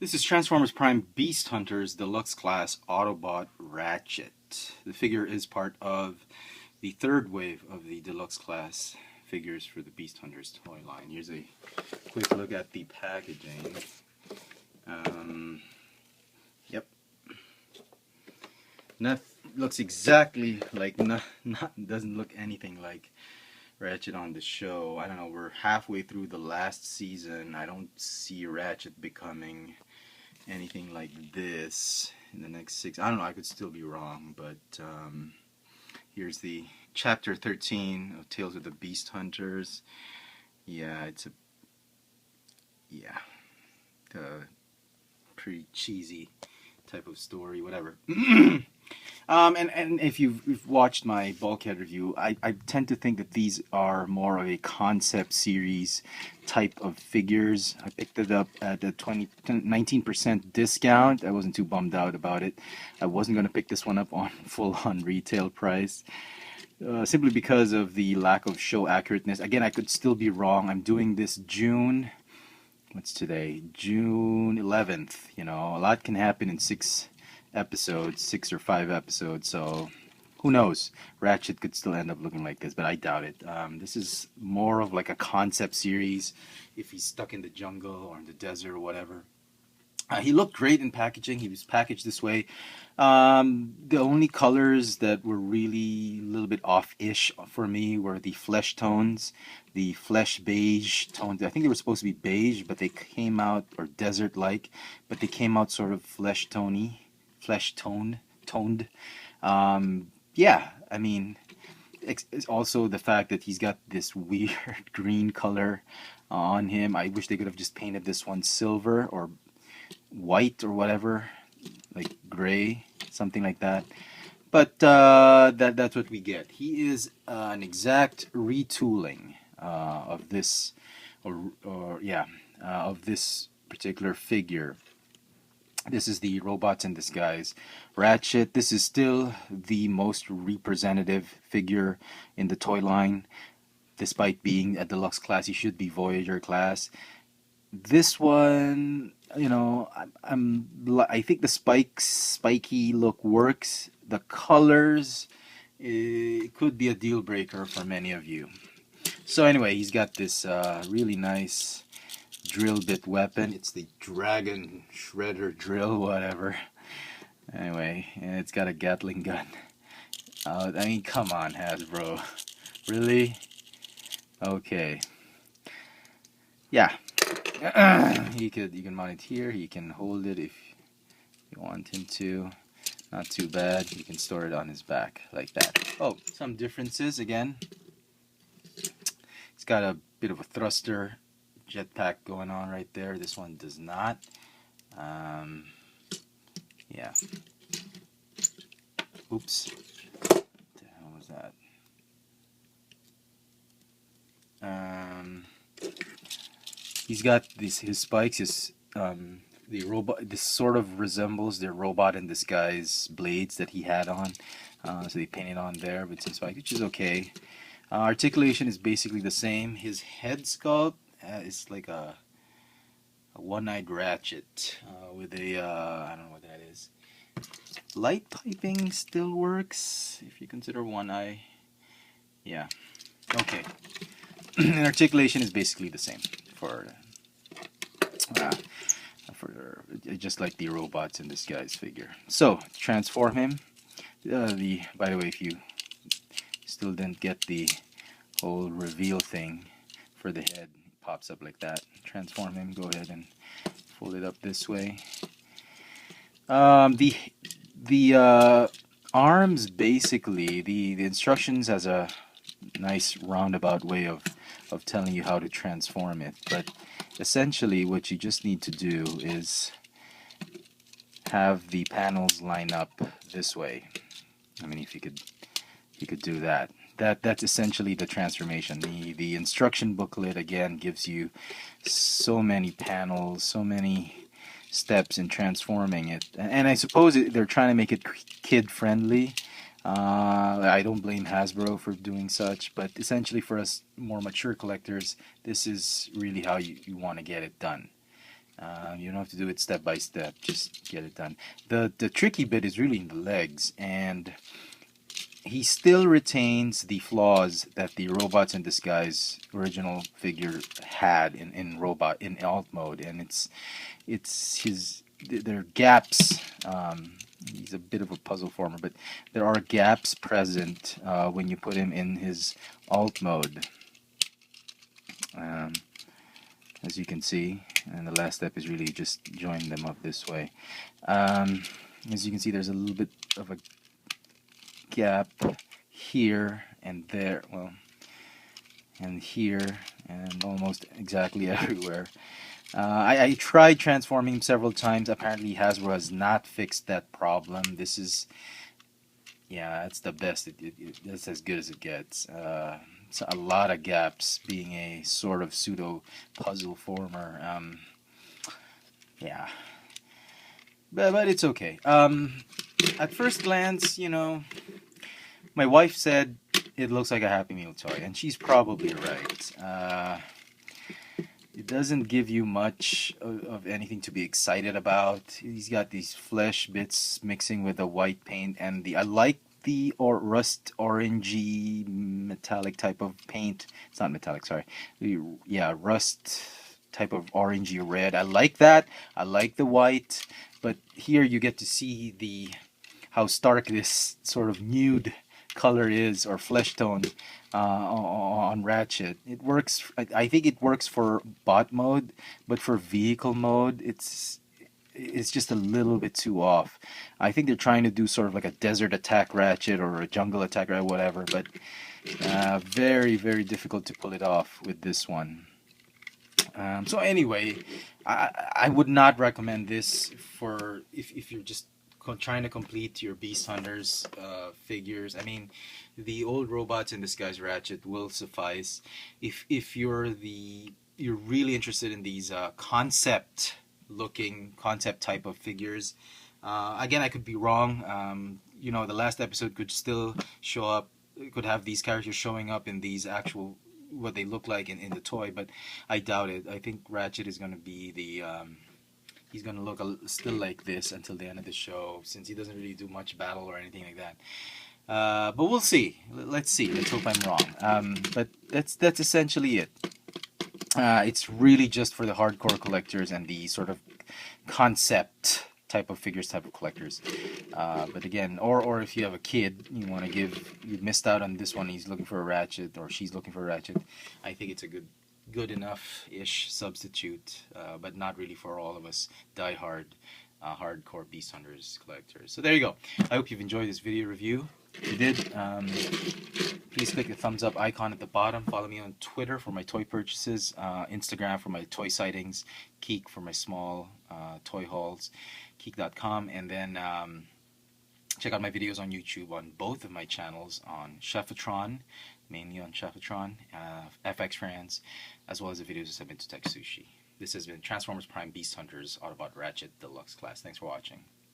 This is Transformers Prime Beast Hunters Deluxe Class Autobot Ratchet. The figure is part of the third wave of the Deluxe Class figures for the Beast Hunters toy line. Here's a quick look at the packaging. Yep. Not, looks exactly like, doesn't look anything like Ratchet on the show. I don't know, we're halfway through the last season. I don't see Ratchet becoming anything like this in the next 6. I don't know, I could still be wrong, but here's the chapter 13 of Tales of the Beast Hunters. Yeah, it's a pretty cheesy type of story, whatever. And if you've watched my bulkhead review, I tend to think that these are more of a concept series type of figures. I picked it up at a 19% discount. I wasn't too bummed out about it. I wasn't going to pick this one up on full-on retail price. Simply because of the lack of show accurateness. Again, I could still be wrong. I'm doing this June, what's today? June 11th. You know, a lot can happen in 6 episodes, 6 or 5 episodes, so who knows? Ratchet could still end up looking like this, but I doubt it. This is more of like a concept series if he's stuck in the jungle or in the desert or whatever. He looked great in packaging. He was packaged this way. The only colors that were really a little bit off-ish for me were the flesh tones, the flesh beige tones. I think they were supposed to be beige, but they came out, or desert-like, but they came out sort of toned. Yeah, I mean, it's also the fact that he's got this weird green color on him. I wish they could have just painted this one silver or white or whatever, like gray, something like that. But that's what we get. He is an exact retooling of this, of this particular figure. This is the Robots in Disguise Ratchet. This is still the most representative figure in the toy line. Despite being a deluxe class, he should be Voyager class. This one, you know, I think the spiky look works. The colors, it could be a deal breaker for many of you. So anyway, he's got this really nice drill bit weapon. It's the Dragon Shredder drill, whatever. Anyway, and it's got a Gatling gun. I mean, come on, Hasbro. Really? Okay. Yeah. You can mount it here. He can hold it if you want him to. Not too bad. You can store it on his back like that. Oh, some differences again. It's got a bit of a thruster jetpack going on right there. This one does not. Yeah. Oops. What the hell was that? He's got his spikes. The robot. This sort of resembles the Robot in Disguise blades that he had on. So they painted on there with some spikes, which is okay. Articulation is basically the same. His head sculpt is like a one-eyed Ratchet with a I don't know what that is. Light typing still works if you consider one eye. Yeah. Okay. And articulation is basically the same for just like the Robots in Disguise figure. So transform him. By the way, if you still didn't get the whole reveal thing for the head, it pops up like that. Transform him. Go ahead and fold it up this way. The arms, basically, the instructions has a nice roundabout way of telling you how to transform it, but essentially what you just need to do is have the panels line up this way. I mean, if you could do that. That's essentially the transformation. The instruction booklet again gives you so many panels, so many steps in transforming it, and I suppose they're trying to make it kid friendly. I don't blame Hasbro for doing such, but essentially for us more mature collectors, this is really how you want to get it done. You don't have to do it step by step. Just get it done. The tricky bit is really in the legs, and he still retains the flaws that the Robots in Disguise original figure had in alt mode, and it's his there are gaps. He's a bit of a puzzle former, but there are gaps present when you put him in his alt mode. As you can see, and the last step is really just join them up this way. As you can see, there's a little bit of a gap here and there, well, and here, and almost exactly everywhere. I tried transforming him several times. Apparently Hasbro has not fixed that problem. This is, yeah, it's the best. It's as good as it gets. It's a lot of gaps, being a sort of pseudo puzzle former. Yeah, but it's okay. At first glance, you know, my wife said it looks like a Happy Meal toy, and she's probably right. It doesn't give you much of anything to be excited about. He's got these flesh bits mixing with the white paint, and I like the rust orangey metallic type of paint. It's not metallic, sorry. Yeah, rust type of orangey red. I like that. I like the white, but here you get to see how stark this sort of nude color is, or flesh tone, on Ratchet. It works. I think it works for bot mode, but for vehicle mode, it's just a little bit too off. I think they're trying to do sort of like a desert attack Ratchet or a jungle attack or whatever, but very, very difficult to pull it off with this one. So anyway, I would not recommend this for if you're just trying to complete your Beast Hunters figures. I mean, the old Robots in Disguise Ratchet will suffice. If you're really interested in these concept type of figures, again, I could be wrong. You know, the last episode could still show up, could have these characters showing up in these actual what they look like in the toy, but I doubt it. I think Ratchet is going to be he's going to look still like this until the end of the show, since he doesn't really do much battle or anything like that. But we'll see. Let's see. Let's hope I'm wrong. But that's essentially it. It's really just for the hardcore collectors and the sort of concept type of figures, type of collectors. But again, or if you have a kid, you missed out on this one, he's looking for a Ratchet, or she's looking for a Ratchet, I think it's a good enough-ish substitute, but not really for all of us die-hard, hardcore Beast Hunters collectors. So there you go. I hope you've enjoyed this video review. If you did, please click the thumbs up icon at the bottom. Follow me on Twitter for my toy purchases, Instagram for my toy sightings, Keek for my small toy hauls, Keek.com, and then check out my videos on YouTube on both of my channels, on Chefatron, mainly on Chefatron, FX Friends, as well as the videos I submit to Tech Sushi. This has been Transformers Prime Beast Hunters Autobot Ratchet Deluxe Class. Thanks for watching.